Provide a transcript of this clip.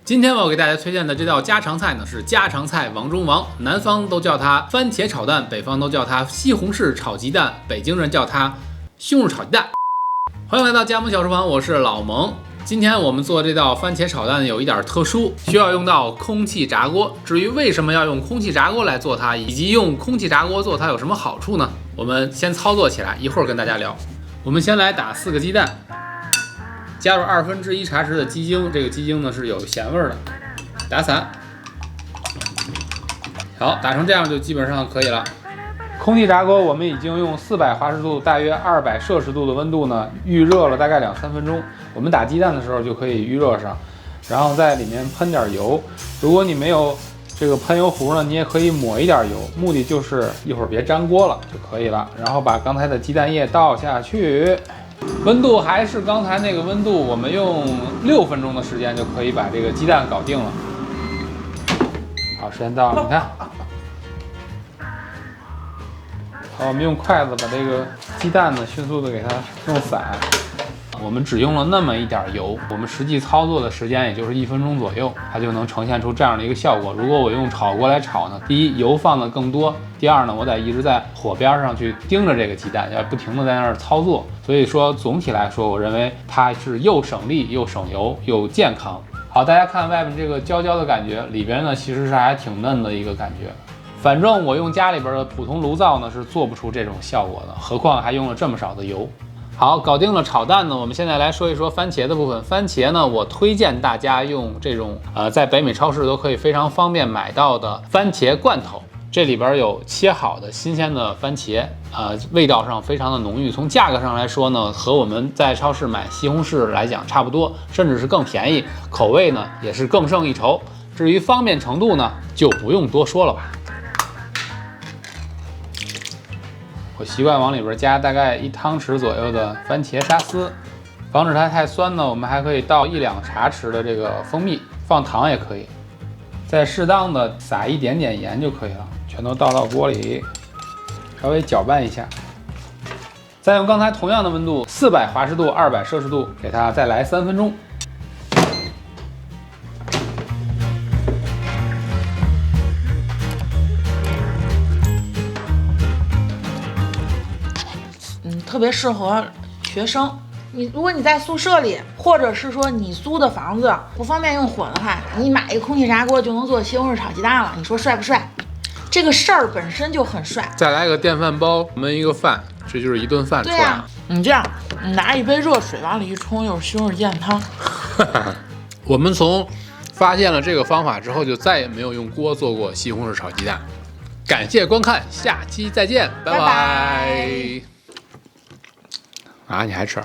今天我要给大家推荐的这道家常菜呢，是家常菜王中王，南方都叫它番茄炒蛋，北方都叫它西红柿炒鸡蛋，北京人叫它西红柿炒鸡蛋。欢迎来到加盟小厨房，我是老蒙。今天我们做这道番茄炒蛋有一点特殊，需要用到空气炸锅。至于为什么要用空气炸锅来做它，以及用空气炸锅做它有什么好处呢？我们先操作起来，一会儿跟大家聊。我们先来打4个鸡蛋。加入1/2茶匙的鸡精，这个鸡精呢是有咸味的，打散。好，打成这样就基本上可以了。空气炸锅我们已经用400华氏度，大约200摄氏度的温度呢预热了大概2-3分钟。我们打鸡蛋的时候就可以预热上，然后在里面喷点油。如果你没有这个喷油壶呢，你也可以抹一点油，目的就是一会儿别粘锅了就可以了。然后把刚才的鸡蛋液倒下去。温度还是刚才那个温度，我们用6分钟的时间就可以把这个鸡蛋搞定了。好，时间到了，你看。好，我们用筷子把这个鸡蛋呢迅速的给它弄散。我们只用了那么一点油，我们实际操作的时间也就是1分钟左右，它就能呈现出这样的一个效果。如果我用炒锅来炒呢，第一油放的更多，第二呢我得一直在火边上去盯着这个鸡蛋，要不停的在那儿操作。所以说总体来说，我认为它是又省力又省油又健康。好，大家看外面这个焦焦的感觉，里边呢其实是还挺嫩的一个感觉。反正我用家里边的普通炉灶呢是做不出这种效果的，何况还用了这么少的油。好，搞定了炒蛋呢，我们现在来说一说番茄的部分。番茄呢，我推荐大家用这种在北美超市都可以非常方便买到的番茄罐头，这里边有切好的新鲜的番茄，味道上非常的浓郁。从价格上来说呢，和我们在超市买西红柿来讲差不多，甚至是更便宜，口味呢也是更胜一筹。至于方便程度呢，就不用多说了吧。我习惯往里边加大概1汤匙左右的番茄沙司，防止它太酸呢，我们还可以倒1-2茶匙的这个蜂蜜，放糖也可以，再适当的撒一点点盐就可以了，全都倒到锅里，稍微搅拌一下，再用刚才同样的温度，400华氏度、200摄氏度，给它再来3分钟。特别适合学生。如果你在宿舍里，或者是说你租的房子不方便用火的话，你买一个空气炸锅就能做西红柿炒鸡蛋了。你说帅不帅？这个事儿本身就很帅。再来个电饭煲，焖一个饭，这就是一顿饭出来了。对呀，你这样，你拿一杯热水往里一冲，就是西红柿鸡蛋汤。我们从发现了这个方法之后，就再也没有用锅做过西红柿炒鸡蛋。感谢观看，下期再见，拜拜。啊，你还吃？